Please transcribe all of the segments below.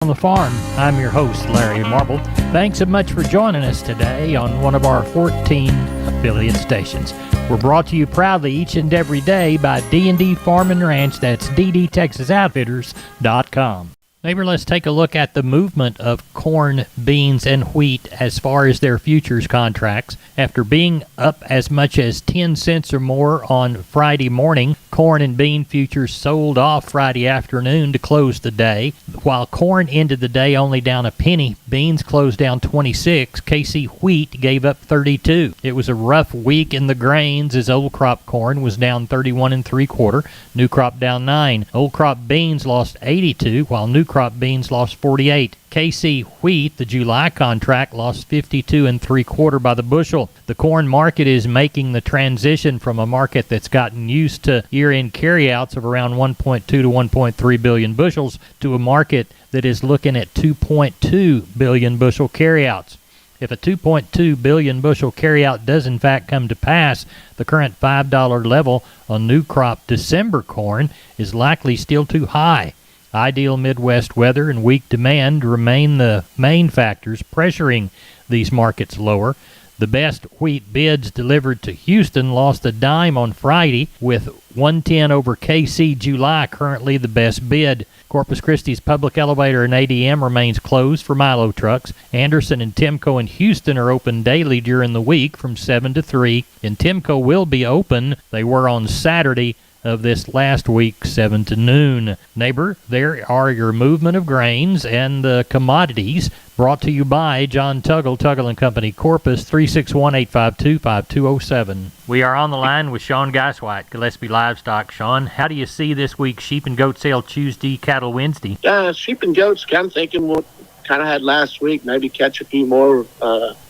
On the Farm. I'm your host, Larry Marble. Thanks so much for joining us today on one of our 14 affiliate stations. We're brought to you proudly each and every day by D&D Farm and Ranch. That's ddtexasoutfitters.com. Neighbor, let's take a look at the movement of corn, beans, and wheat as far as their futures contracts. After being up as much as 10 cents or more on Friday morning, corn and bean futures sold off Friday afternoon to close the day. While corn ended the day only down a penny, beans closed down 26. KC wheat gave up 32. It was a rough week in the grains as old crop corn was down 31 3/4, new crop down 9. Old crop beans lost 82, while new crop beans lost 48. KC wheat, the July contract, lost 52 3/4 by the bushel. The corn market is making the transition from a market that's gotten used to year-end carryouts of around 1.2 to 1.3 billion bushels to a market that is looking at 2.2 billion bushel carryouts. If a 2.2 billion bushel carryout does in fact come to pass, the current $5 level on new crop December corn is likely still too high. Ideal Midwest weather and weak demand remain the main factors pressuring these markets lower. The best wheat bids delivered to Houston lost a dime on Friday, with 110 over KC July currently the best bid. Corpus Christi's public elevator and ADM remains closed for Milo trucks. Anderson and Timco in Houston are open daily during the week from 7 to 3, and Timco will be open. They were on Saturday of this last week, 7 to noon. Neighbor, there are your movement of grains and the commodities, brought to you by John Tuggle & Company, Corpus, 361-852-5207. We are on the line with Sean Geiswhite, Gillespie Livestock. Sean, how do you see this week's sheep and goat sale Tuesday, cattle Wednesday? Sheep and goats, kind of thinking what kind of had last week, maybe catch a few more.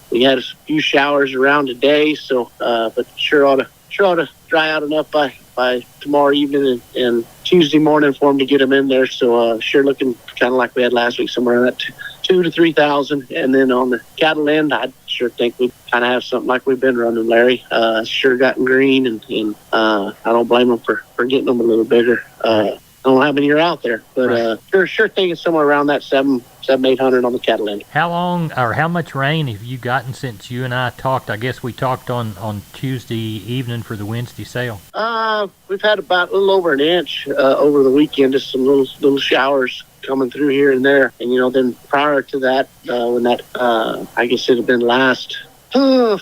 We had a few showers around today, so but sure ought to dry out enough by tomorrow evening and Tuesday morning for them to get them in there. So sure looking kind of like we had last week, somewhere around 2,000 to 3,000. And then on the cattle end, I sure think we kind of have something like we've been running, Larry. Sure gotten green, and I don't blame them for getting them a little bigger. I don't know how many are out there, but sure think it's somewhere around that 700-800 on the cattle end. How long or how much rain have you gotten since you and I talked? I guess we talked on Tuesday evening for the Wednesday sale. We've had about a little over an inch over the weekend, just some little showers coming through here and there. And then prior to that, when that I guess it had been last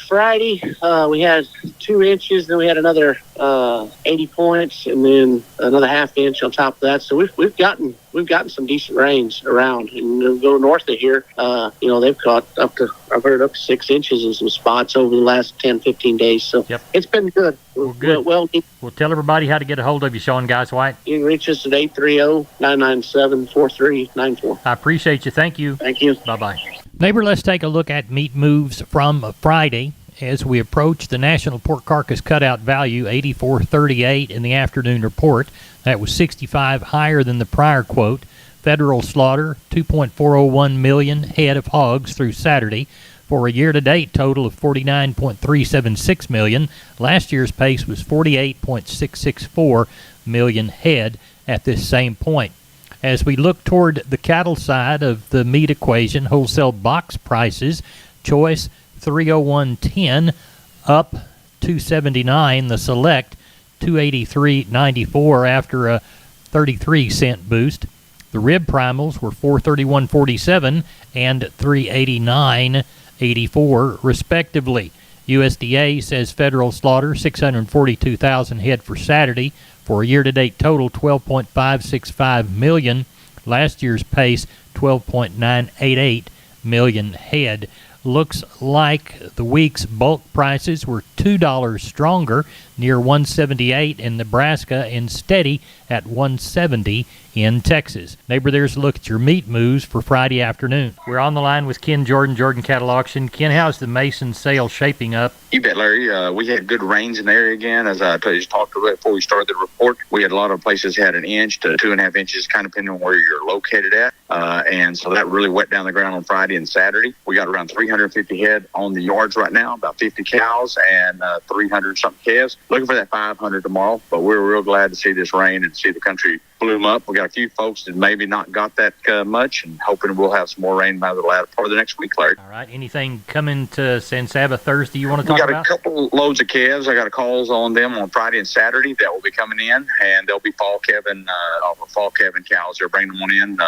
Friday, we had 2 inches, then we had another 80 points, and then another half inch on top of that. So we've gotten some decent rains around, and go north of here. They've caught up to 6 inches in some spots over the last 10-15 days. So yep. It's been good. Well, good. Well, tell everybody how to get a hold of you, Sean Geiswhite. You can reach us at 830-997-4394. I appreciate you. Thank you. Thank you. Bye-bye. Neighbor, let's take a look at meat moves from Friday as we approach the National Pork Carcass Cutout Value, 84.38 in the afternoon report. That was 65 higher than the prior quote. Federal slaughter, 2.401 million head of hogs through Saturday, for a year-to-date total of 49.376 million. Last year's pace was 48.664 million head at this same point. As we look toward the cattle side of the meat equation, wholesale box prices, choice 301.10 up 279, the select 283.94 after a 33-cent boost. The rib primals were 431.47 and 389.84 respectively. USDA says federal slaughter 642,000 head for Saturday, for a year-to-date total 12.565 million. Last year's pace 12.988 million head. Looks like the week's bulk prices were $2 stronger, near $178 in Nebraska and steady at $170 in Texas. Neighbor, there's a look at your meat moves for Friday afternoon. We're on the line with Ken Jordan Cattle Auction. Ken, how's the Mason sale shaping up? You bet, Larry. We had good rains in the area again. As I just talked about before we started the report, we had a lot of places had an inch to 2.5 inches, kind of depending on where you're located at. And so that really wet down the ground on Friday and Saturday. We got around 350 head on the yards right now, about 50 cows and 300-something calves. looking for that 500 tomorrow. But we're real glad to see this rain and see the country bloom up. We got a few folks that maybe not got that much, and hoping we'll have some more rain by the latter part of the next week, Larry. All right. Anything coming to San Saba Thursday you want to talk about? We got a couple loads of calves. I got calls on them on Friday and Saturday that will be coming in, and they'll be fall calving cows. They're bringing them on in,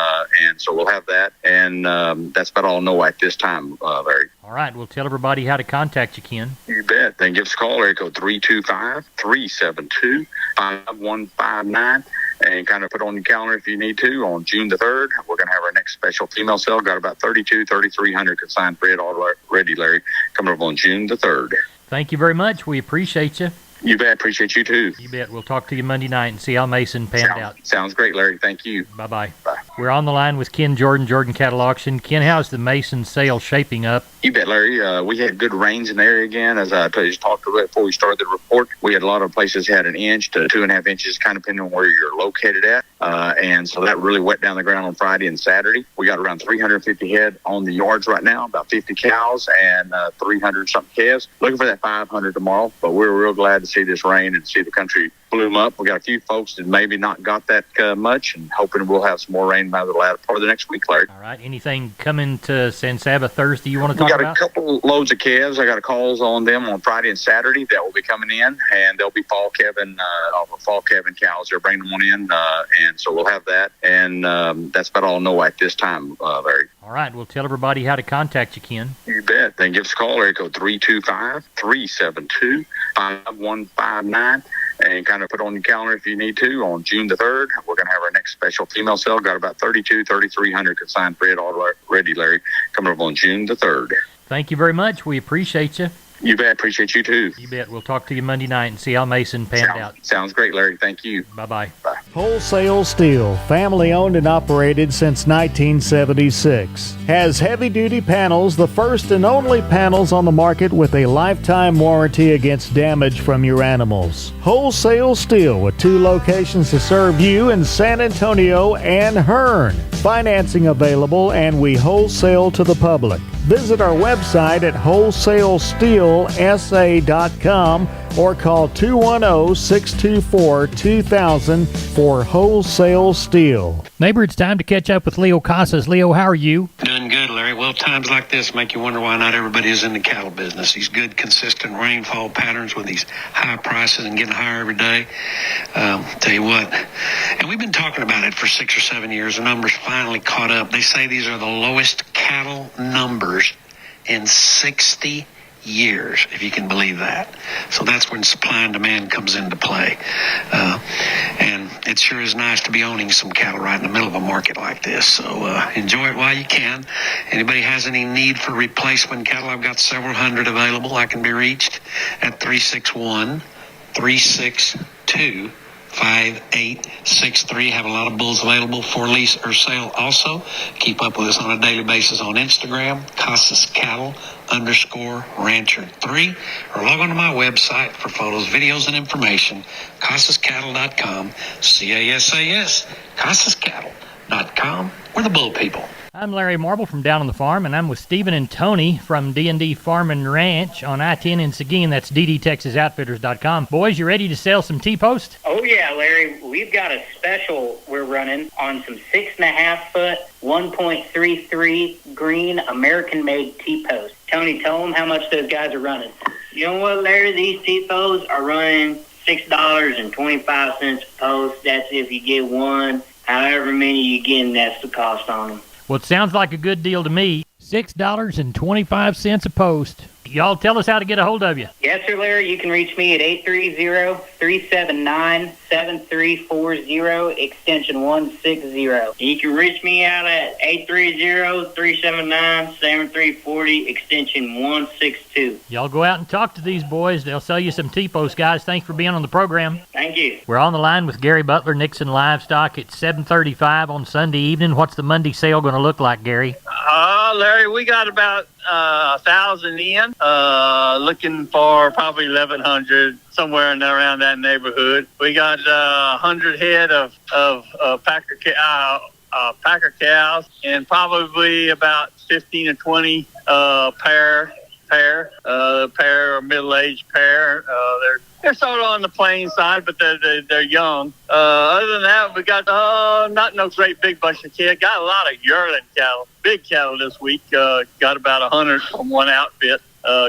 and so we'll have that. And that's about all I know at this time, Larry. All right. We'll tell everybody how to contact you, Ken. You bet. Then give us a call, area code 325-372-5159. And kind of put on your calendar if you need to. On June the 3rd, we're going to have our next special female sale. Got about 3,300 consigned bread already, Larry, coming up on June the 3rd. Thank you very much. We appreciate you. You bet. Appreciate you, too. You bet. We'll talk to you Monday night and see how Mason panned out. Sounds great, Larry. Thank you. Bye-bye. Bye. We're on the line with Ken Jordan Cattle Auction. Ken, how's the Mason sale shaping up? You bet, Larry. We had good rains in the area again. As I just talked about before we started the report, we had a lot of places had an inch to 2.5 inches, kind of depending on where you're located at. And so that really wet down the ground on Friday and Saturday. We got around 350 head on the yards right now, about 50 cows and 300-something calves. Looking for that 500 tomorrow, but we're real glad to see this rain and see the country bloom up. We got a few folks that maybe not got that much, and hoping we'll have some more rain by the latter part of the next week, Larry. All right. Anything coming to San Saba Thursday you want to talk about? We got a couple loads of calves. I got calls on them on Friday and Saturday that will be coming in, and they'll be fall calving cows. They're bringing them on in, and so we'll have that. And that's about all I know at this time, Larry. All right. We'll tell everybody how to contact you, Ken. You bet. Then give us a call, area code 325-372-5159. And kind of put on your calendar if you need to. On June the 3rd, we're going to have our next special female sale. Got about 3,300 consigned bread already, Larry, coming up on June the 3rd. Thank you very much. We appreciate you. You bet. Appreciate you, too. You bet. We'll talk to you Monday night and see how Mason panned out. Sounds great, Larry. Thank you. Bye-bye. Bye. Wholesale Steel, family owned and operated since 1976. Has heavy-duty panels, the first and only panels on the market with a lifetime warranty against damage from your animals. Wholesale Steel with 2 locations to serve you in San Antonio and Hearn. Financing available, and we wholesale to the public. Visit our website at wholesalesteelsa.com or call 210-624-2000 for Wholesale Steel. Neighbor, it's time to catch up with Leo Casas. Leo, how are you? Doing good, Larry. Well, times like this make you wonder why not everybody is in the cattle business. These good, consistent rainfall patterns with these high prices and getting higher every day. Tell you what, and we've been talking about it for 6 or 7 years. The numbers finally caught up. They say these are the lowest cattle numbers in 60 years, if you can believe that. So that's when supply and demand comes into play. And it sure is nice to be owning some cattle right in the middle of a market like this. So enjoy it while you can. Anybody has any need for replacement cattle, I've got several hundred available. I can be reached at 361-362-5863. Have a lot of bulls available for lease or sale also. Keep up with us on a daily basis on Instagram, Casas Cattle _rancher 3, or log on to my website for photos, videos, and information, CasasCattle.com, CASAS, CasasCattle.com. We're the bull people. I'm Larry Marble from Down on the Farm, and I'm with Stephen and Tony from D&D Farm and Ranch on I-10 in Seguin. That's ddtexasoutfitters.com. Boys, you ready to sell some T-post? Oh, yeah, Larry. We've got a special we're running on some 6.5-foot, 1.33 green American-made T-post. Tony, tell them how much those guys are running. You know what, Larry? These T-posts are running $6.25 a post. That's if you get one. However many you get, that's the cost on them. Well, it sounds like a good deal to me. $6.25 a post. Y'all tell us how to get a hold of you. Yes, sir, Larry. You can reach me at 830-379-7340, extension 160. You can reach me out at 830-379-7340, extension 162. Y'all go out and talk to these boys. They'll sell you some T-post, guys. Thanks for being on the program. Thank you. We're on the line with Gary Butler, Nixon Livestock at 7:35 on Sunday evening. What's the Monday sale going to look like, Gary? Larry, we got about 1,000 in, looking for probably 1,100, somewhere in around that neighborhood. We got 100 head of packer cows, and probably about 15 or 20 pair pair. Pair or middle-aged pair. They're sort of on the plain side, but they're young. Other than that, we got not no great big bunch of kids. Got a lot of yearling cattle, big cattle this week. Got about 100 from one outfit.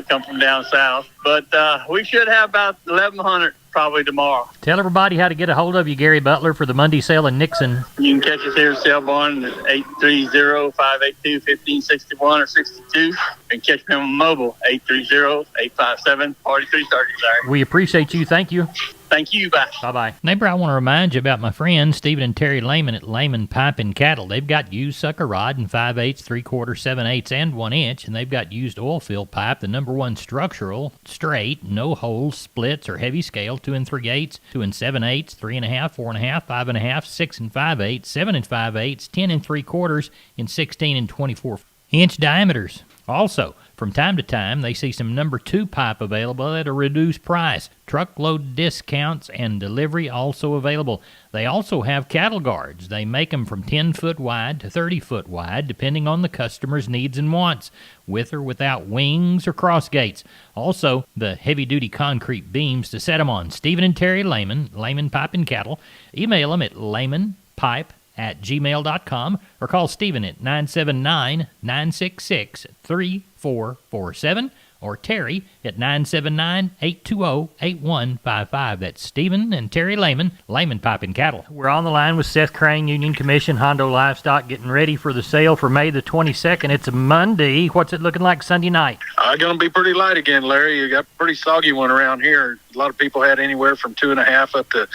Come from down south, but we should have about 1,100 probably tomorrow. Tell everybody how to get a hold of you, Gary Butler, for the Monday sale in Nixon. You can catch us here at Sale Barn at 830-582-1561 or 62. You can catch me on mobile, 830-857-4330. We appreciate you. Thank you. Thank you. Bye. Bye-bye. Neighbor, I want to remind you about my friends Stephen and Terry Lehman at Lehman Pipe and Cattle. They've got used sucker rod in 5/8, 3/4, 7/8, and 1 inch, and they've got used oil fill pipe, the #1 structural, straight, no holes, splits, or heavy scale, 2 3/8, 2 7/8, 3.5, 4.5, 5.5, 6 5/8, 7 5/8, 10 3/4, and 16 24-inch diameters. Also, from time to time, they see some #2 pipe available at a reduced price. Truckload discounts and delivery also available. They also have cattle guards. They make them from 10-foot wide to 30-foot wide, depending on the customer's needs and wants, with or without wings or cross gates. Also, the heavy-duty concrete beams to set them on. Stephen and Terry Lehman, Lehman Pipe and Cattle. Email them at lehmanpipe@gmail.com or call Stephen at 979-966-3447 or Terry at 979-820-8155. That's Stephen and Terry Lehman, Lehman Pipe and Cattle. We're on the line with Seth Crane, Union Commission, Hondo Livestock, getting ready for the sale for May the 22nd. It's a Monday. What's it looking like Sunday night? Going to be pretty light again, Larry. You got a pretty soggy one around here. A lot of people had anywhere from 2.5 up to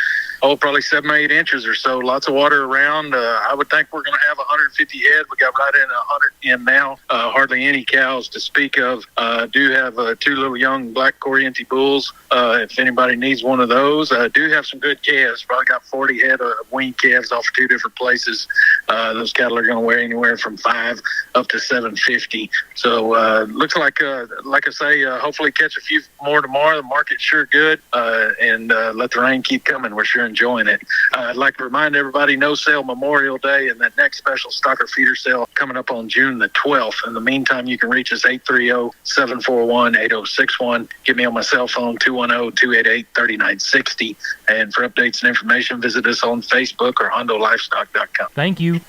probably 7 or 8 inches or so. Lots of water around. I would think we're going to have 150 head. We got right in 100 in now. Hardly any cows to speak of. Do have 2 little young black Corriente bulls. If anybody needs one of those, do have some good calves. Probably got 40 head of weaned calves off 2 different places. Those cattle are going to weigh anywhere from 5 up to 750. So looks like I say, hopefully catch a few more tomorrow. The market's sure good, and let the rain keep coming. We're sure enjoying it. I'd like to remind everybody, no sale Memorial Day, and that next special stocker feeder sale coming up on June the 12th. In the meantime, you can reach us 830-741-8061. Get me on my cell phone, 210-288-3960. And for updates and information, visit us on Facebook or HondoLivestock.com. Thank you.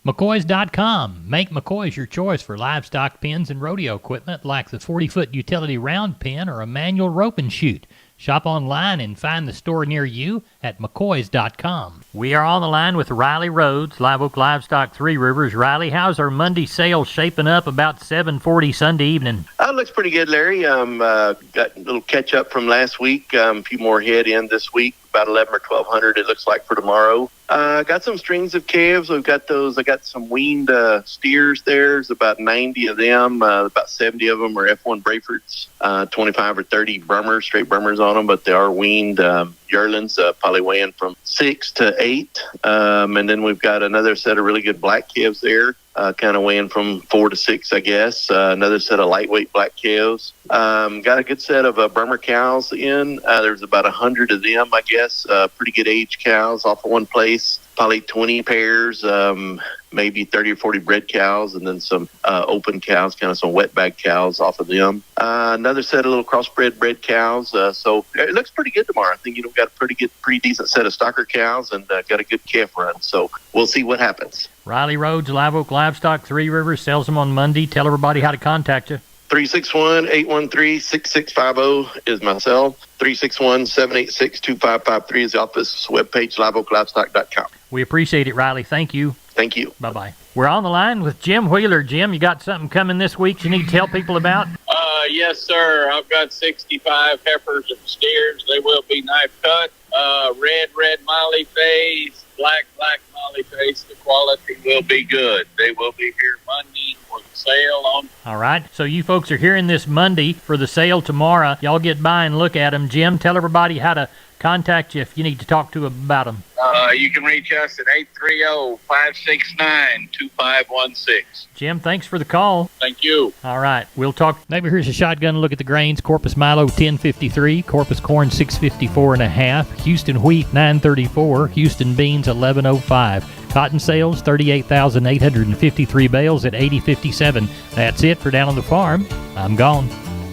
McCoys.com. Make McCoys your choice for livestock pens and rodeo equipment like the 40-foot utility round pen or a manual rope and chute. Shop online and find the store near you at McCoys.com. We are on the line with Riley Rhodes, Live Oak Livestock, Three Rivers. Riley, how's our Monday sale shaping up about 7:40 Sunday evening? It looks pretty good, Larry. Got a little catch up from last week. A few more head in this week. About 11 or 1,200 it looks like for tomorrow. Got some strings of calves. We've got those. I got some weaned steers there. There's about 90 of them. About 70 of them are F1 Brayfords. 25 or 30 Brummers, straight Brummers on them, but they are weaned yearlings, probably weighing from 6 to 8. And then we've got another set of really good black calves there. Kind of weighing from 4 to 6, I guess. Another set of lightweight black calves. Got a good set of Brummer cows in. There's about 100 of them, I guess. Pretty good age cows off of one place. Probably 20 pairs, maybe 30 or 40 bred cows, and then some open cows, kind of some wet bag cows off of them. Another set of little crossbred bred cows. So it looks pretty good tomorrow. I think got a pretty decent set of stocker cows and got a good calf run. So we'll see what happens. Riley Rhodes, Live Oak Livestock, Three Rivers, sells them on Monday. Tell everybody how to contact you. 361-813-6650 is my cell. 361-786-2553 is the office webpage, liveoaklivestock.com. We appreciate it, Riley. Thank you. Thank you. Bye-bye. We're on the line with Jim Wheeler. Jim, you got something coming this week you need to tell people about? Yes, sir. I've got 65 heifers and steers. They will be knife cut. Red Molly face, black Molly face. The quality will be good. They will be here Monday for the sale on. All right. So you folks are hearing this Monday for the sale tomorrow. Y'all get by and look at them. Jim, tell everybody how to contact you if you need to talk to them about them. You can reach us at 830-569-2516. Jim, thanks for the call. Thank you. All right. We'll talk. Maybe here's a shotgun look at the grains. Corpus Milo 1053, Corpus Corn 654.5, Houston Wheat 934, Houston Beans 1105. Cotton sales, 38,853 bales at 80.57. That's it for Down on the Farm. I'm gone.